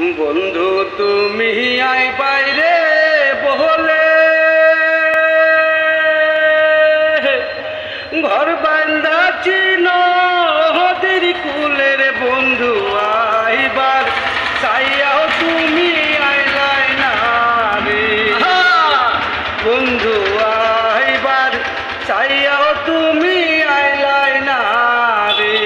বন্ধু তুমি আই বাইরে বহলে ঘর বান্ধাছি নদীর কুলের বন্ধু আইবার চাইয়াও তুমি আইলাই না রে বন্ধু আইবার চাইয়াও তুমি আইলাই না রে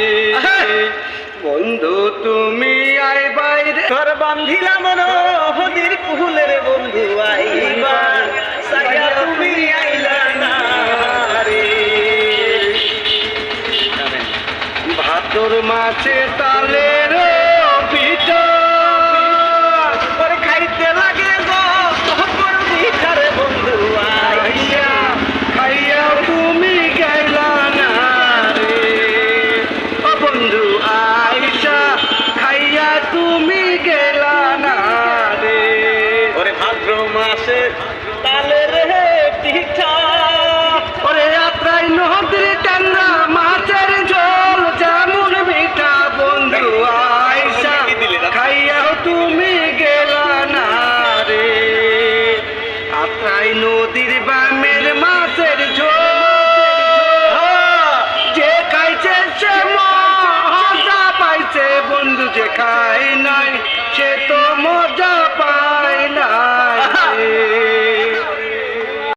বন্ধু তুমি আই বাইরে ঘর বান্ধিলাম নদীর কুলের বন্ধু আইবার চাইয়া তুমি আইলা না রে। ভাতর মাছে তালের পিঠা করে খাইতে লাগে গো তোর ভিখার বন্ধু আইয়া খাইয়া তুমি গেলা না রে ও বন্ধু আইসা খাইয়া তুমি গেলা না রে ওরে ভাদ্র মাসে তালের পিঠা ওরে আত্রাই নদীর টান্না মাছের ঝোল যেমন মিঠা বন্ধু আইসা খাইয়াও তুমি গেলা না রে আত্রাই নদীর বামের মাছের ঝোল যে খাইছে সে মজা পাইছে বন্ধু যে খাই নাই সে তো